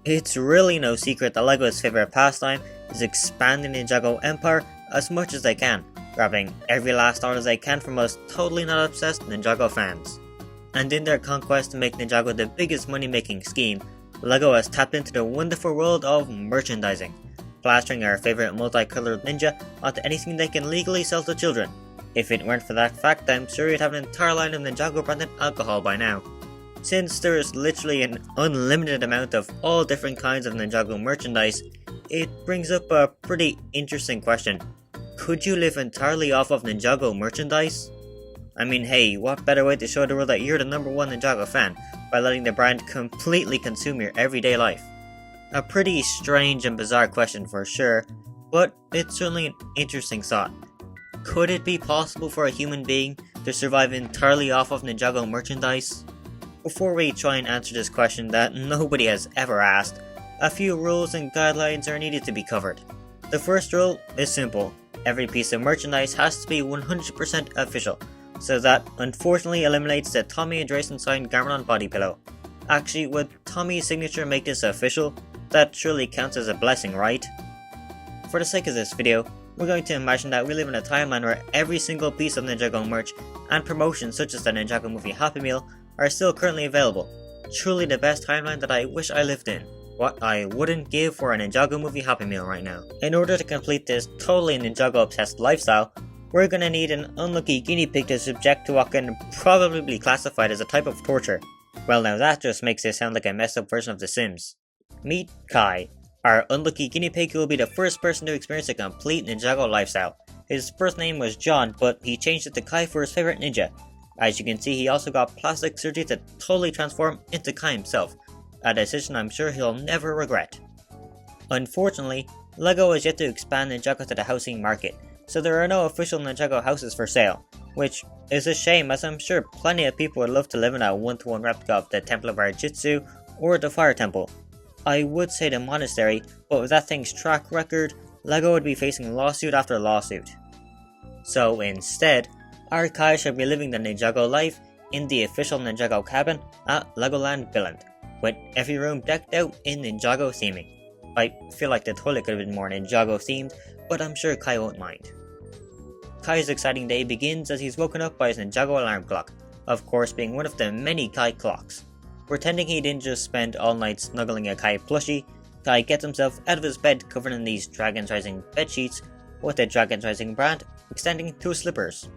It's really no secret that LEGO's favourite pastime is expanding the Ninjago empire as much as they can, grabbing every last dollar they can from us totally not obsessed Ninjago fans. And in their conquest to make Ninjago the biggest money making scheme, LEGO has tapped into the wonderful world of merchandising, plastering our favourite multicoloured ninja onto anything they can legally sell to children. If it weren't for that fact, I'm sure you'd have an entire line of Ninjago branded alcohol by now. Since there is literally an unlimited amount of all different kinds of Ninjago merchandise, it brings up a pretty interesting question. Could you live entirely off of Ninjago merchandise? I mean, hey, what better way to show the world that you're the #1 Ninjago fan by letting the brand completely consume your everyday life? A pretty strange and bizarre question for sure, but it's certainly an interesting thought. Could it be possible for a human being to survive entirely off of Ninjago merchandise? Before we try and answer this question that nobody has ever asked, a few rules and guidelines are needed to be covered. The first rule is simple. Every piece of merchandise has to be 100% official, so that unfortunately eliminates the Tommy and Drayson signed Garmin body pillow. Actually, would Tommy's signature make this official? That surely counts as a blessing, right? For the sake of this video, we're going to imagine that we live in a timeline where every single piece of Ninjago merch and promotions such as the Ninjago movie Happy Meal are still currently available. Truly the best timeline that I wish I lived in. What I wouldn't give for a Ninjago movie Happy Meal right now. In order to complete this totally Ninjago obsessed lifestyle, we're gonna need an unlucky guinea pig to subject to what can probably be classified as a type of torture. Well, now that just makes it sound like a messed up version of The Sims. Meet Kai. Our unlucky guinea pig who will be the first person to experience a complete Ninjago lifestyle. His first name was John, but he changed it to Kai for his favourite ninja. As you can see, he also got plastic surgery to totally transform into Kai himself, a decision I'm sure he'll never regret. Unfortunately, LEGO has yet to expand Ninjago to the housing market, so there are no official Ninjago houses for sale, which is a shame as I'm sure plenty of people would love to live in a 1-to-1 replica of the Temple of Arjitsu or the Fire Temple. I would say the monastery, but with that thing's track record, LEGO would be facing lawsuit after lawsuit. So instead, our Kai shall be living the Ninjago life in the official Ninjago cabin at Legoland Billund, with every room decked out in Ninjago theming. I feel like the toilet could have been more Ninjago themed, but I'm sure Kai won't mind. Kai's exciting day begins as he's woken up by his Ninjago alarm clock, of course being one of the many Kai clocks. Pretending he didn't just spend all night snuggling a Kai plushie, Kai gets himself out of his bed covered in these Dragon's Rising bedsheets, with the Dragon's Rising brand extending to his slippers.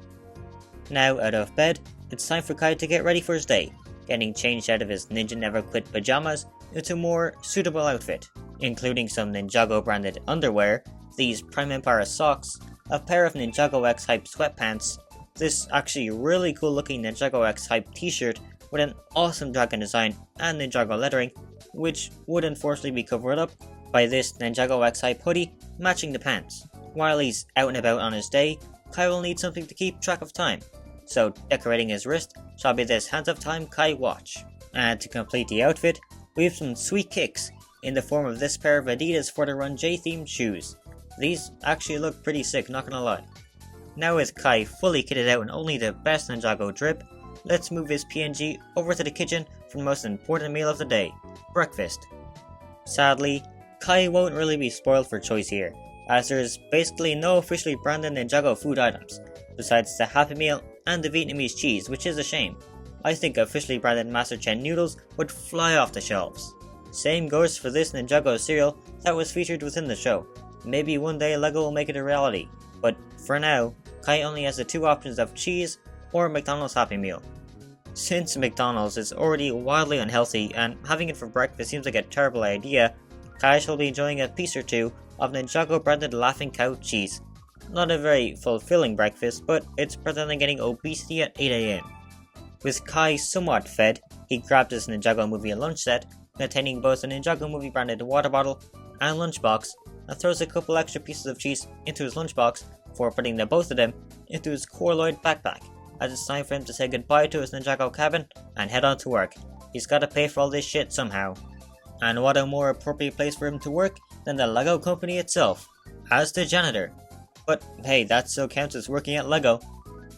Now out of bed, it's time for Kai to get ready for his day, getting changed out of his Ninja Never Quit pajamas into a more suitable outfit, including some Ninjago branded underwear, these Prime Empire socks, a pair of Ninjago X Hype sweatpants, this actually really cool looking Ninjago X Hype t-shirt with an awesome dragon design and Ninjago lettering, which would unfortunately be covered up by this Ninjago X Hype hoodie matching the pants. While he's out and about on his day, Kai will need something to keep track of time, so decorating his wrist shall be this Hands of Time Kai watch. And to complete the outfit, we have some sweet kicks in the form of this pair of Adidas For The Run J themed shoes. These actually look pretty sick, not gonna lie. Now with Kai fully kitted out in only the best Ninjago drip, let's move his PNG over to the kitchen for the most important meal of the day, breakfast. Sadly, Kai won't really be spoiled for choice here, as there's basically no officially branded Ninjago food items, besides the Happy Meal and the Vietnamese cheese, which is a shame. I think officially branded Master Chen noodles would fly off the shelves. Same goes for this Ninjago cereal that was featured within the show. Maybe one day LEGO will make it a reality, but for now, Kai only has the two options of cheese or McDonald's Happy Meal. Since McDonald's is already wildly unhealthy and having it for breakfast seems like a terrible idea, Kai shall be enjoying a piece or two of Ninjago branded Laughing Cow cheese. Not a very fulfilling breakfast, but it's better than getting obesity at 8 AM. With Kai somewhat fed, he grabbed his Ninjago movie lunch set, containing both a Ninjago movie branded water bottle and lunchbox, and throws a couple extra pieces of cheese into his lunchbox before putting the both of them into his Corloid backpack, as it's time for him to say goodbye to his Ninjago cabin and head on to work. He's gotta pay for all this shit somehow. And what a more appropriate place for him to work than the LEGO company itself, as the janitor. But hey, that still counts as working at LEGO.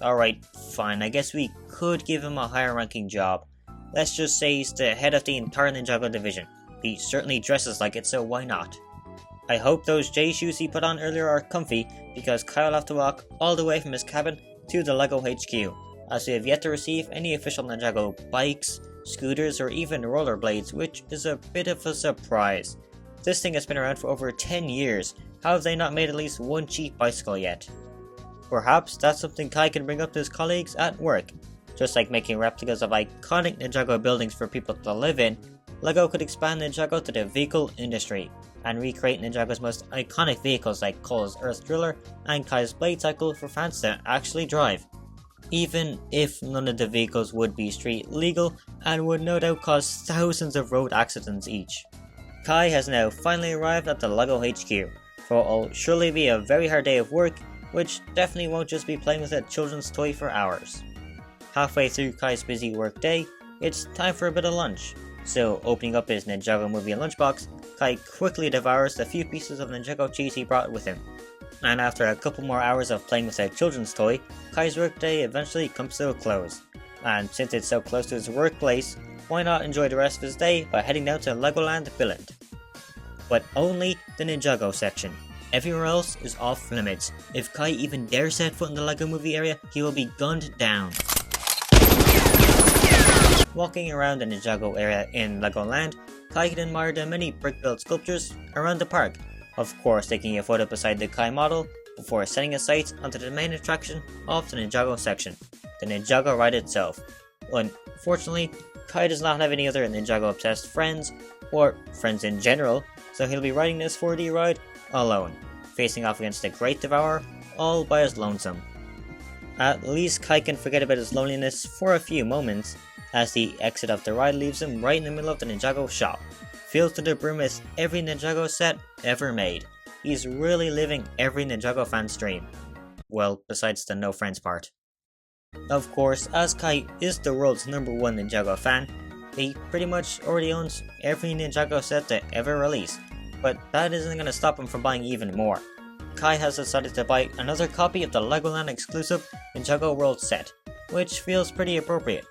Alright, fine, I guess we could give him a higher ranking job. Let's just say he's the head of the entire Ninjago division. He certainly dresses like it, so why not? I hope those J shoes he put on earlier are comfy, because Kai will have to walk all the way from his cabin to the LEGO HQ, as we have yet to receive any official Ninjago bikes, scooters, or even rollerblades, which is a bit of a surprise. This thing has been around for over 10 years, how have they not made at least one cheap bicycle yet? Perhaps that's something Kai can bring up to his colleagues at work. Just like making replicas of iconic Ninjago buildings for people to live in, LEGO could expand Ninjago to the vehicle industry, and recreate Ninjago's most iconic vehicles like Cole's Earth Driller and Kai's Blade Cycle for fans to actually drive. Even if none of the vehicles would be street legal and would no doubt cause thousands of road accidents each. Kai has now finally arrived at the LEGO HQ, for what will surely be a very hard day of work, which definitely won't just be playing with a children's toy for hours. Halfway through Kai's busy work day, it's time for a bit of lunch, so opening up his Ninjago movie lunchbox, Kai quickly devours the few pieces of Ninjago cheese he brought with him. And after a couple more hours of playing with a children's toy, Kai's workday eventually comes to a close. And since it's so close to his workplace, why not enjoy the rest of his day by heading down to Legoland Billund? But only the Ninjago section. Everywhere else is off limits. If Kai even dares set foot in the LEGO movie area, he will be gunned down. Walking around the Ninjago area in Legoland, Kai can admire the many brick-built sculptures around the park, of course taking a photo beside the Kai model, before setting his sights onto the main attraction of the Ninjago section, the Ninjago ride itself. Unfortunately, Kai does not have any other Ninjago-obsessed friends, or friends in general, so he'll be riding this 4D ride alone, facing off against the Great Devourer, all by his lonesome. At least Kai can forget about his loneliness for a few moments, as the exit of the ride leaves him right in the middle of the Ninjago shop, filled to the brim with every Ninjago set ever made. He's really living every Ninjago fan's dream. Well, besides the no friends part. Of course, as Kai is the world's #1 Ninjago fan, he pretty much already owns every Ninjago set to ever release, but that isn't going to stop him from buying even more. Kai has decided to buy another copy of the Legoland exclusive Ninjago World set, which feels pretty appropriate.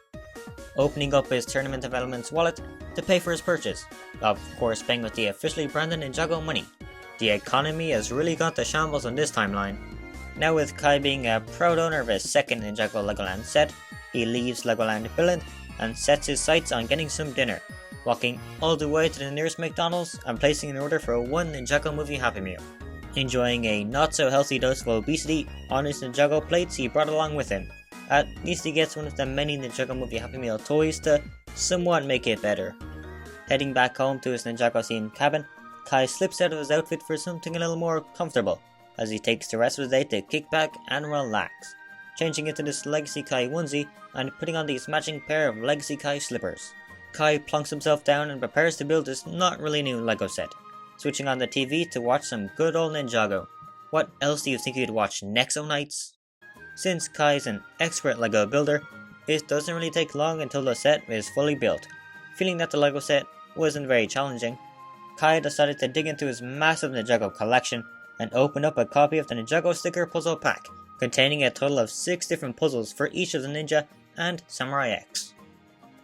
Opening up his Tournament of Elements wallet to pay for his purchase, of course paying with the officially branded Ninjago money. The economy has really got the shambles on this timeline. Now with Kai being a proud owner of his second Ninjago Legoland set, he leaves Legoland Billund and sets his sights on getting some dinner, walking all the way to the nearest McDonald's and placing an order for one Ninjago movie Happy Meal, enjoying a not so healthy dose of obesity on his Ninjago plates he brought along with him. At least he gets one of the many Ninjago movie Happy Meal toys to somewhat make it better. Heading back home to his Ninjago themed cabin, Kai slips out of his outfit for something a little more comfortable, as he takes the rest of his day to kick back and relax, changing into this Legacy Kai onesie and putting on these matching pair of Legacy Kai slippers. Kai plonks himself down and prepares to build his not really new Lego set, switching on the TV to watch some good old Ninjago. What else do you think you'd watch next, O Knights? Since Kai's an expert Lego builder, it doesn't really take long until the set is fully built. Feeling that the Lego set wasn't very challenging, Kai decided to dig into his massive Ninjago collection and open up a copy of the Ninjago sticker puzzle pack, containing a total of 6 different puzzles for each of the Ninja and Samurai X.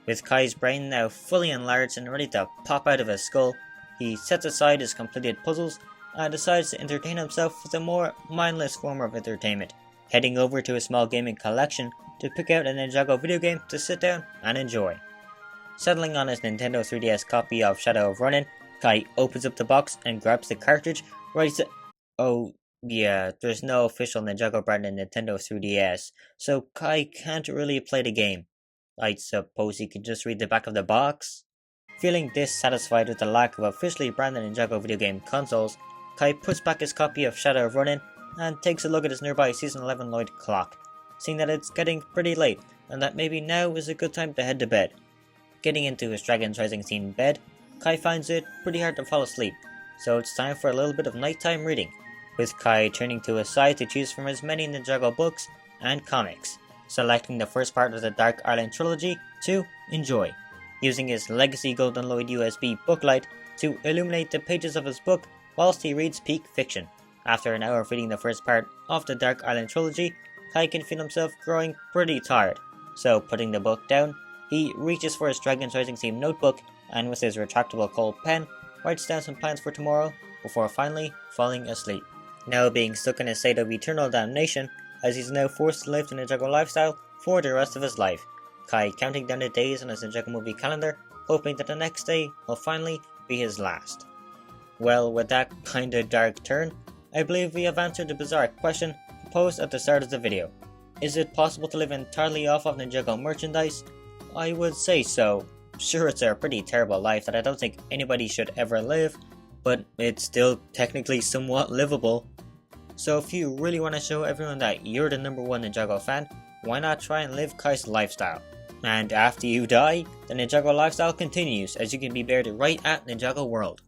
With Kai's brain now fully enlarged and ready to pop out of his skull, he sets aside his completed puzzles and decides to entertain himself with a more mindless form of entertainment, heading over to his small gaming collection to pick out a Ninjago video game to sit down and enjoy. Settling on his Nintendo 3DS copy of Shadow of Ronin, Kai opens up the box and grabs the cartridge ready to... Oh yeah, there's no official Ninjago branded Nintendo 3DS, so Kai can't really play the game. I suppose he could just read the back of the box? Feeling dissatisfied with the lack of officially branded Ninjago video game consoles, Kai puts back his copy of Shadow of Ronin and takes a look at his nearby Season 11 Lloyd clock, seeing that it's getting pretty late and that maybe now is a good time to head to bed. Getting into his Dragon's Rising themed bed, Kai finds it pretty hard to fall asleep, so it's time for a little bit of nighttime reading, with Kai turning to his side to choose from his many Ninjago books and comics, selecting the first part of the Dark Island trilogy to enjoy, using his Legacy Golden Lloyd USB booklight to illuminate the pages of his book whilst he reads peak fiction. After an hour of reading the first part of the Dark Island trilogy, Kai can feel himself growing pretty tired, so putting the book down, he reaches for his Dragon's Rising themed notebook and with his retractable cold pen, writes down some plans for tomorrow before finally falling asleep. Now being stuck in a state of eternal damnation, as he's now forced to live the Ninjago lifestyle for the rest of his life, Kai counting down the days on his Ninjago movie calendar, hoping that the next day will finally be his last. Well, with that kinda dark turn, I believe we have answered the bizarre question posed at the start of the video. Is it possible to live entirely off of Ninjago merchandise? I would say so. Sure, it's a pretty terrible life that I don't think anybody should ever live, but it's still technically somewhat livable. So if you really want to show everyone that you're the #1 Ninjago fan, why not try and live Kai's lifestyle? And after you die, the Ninjago lifestyle continues, as you can be buried right at Ninjago World.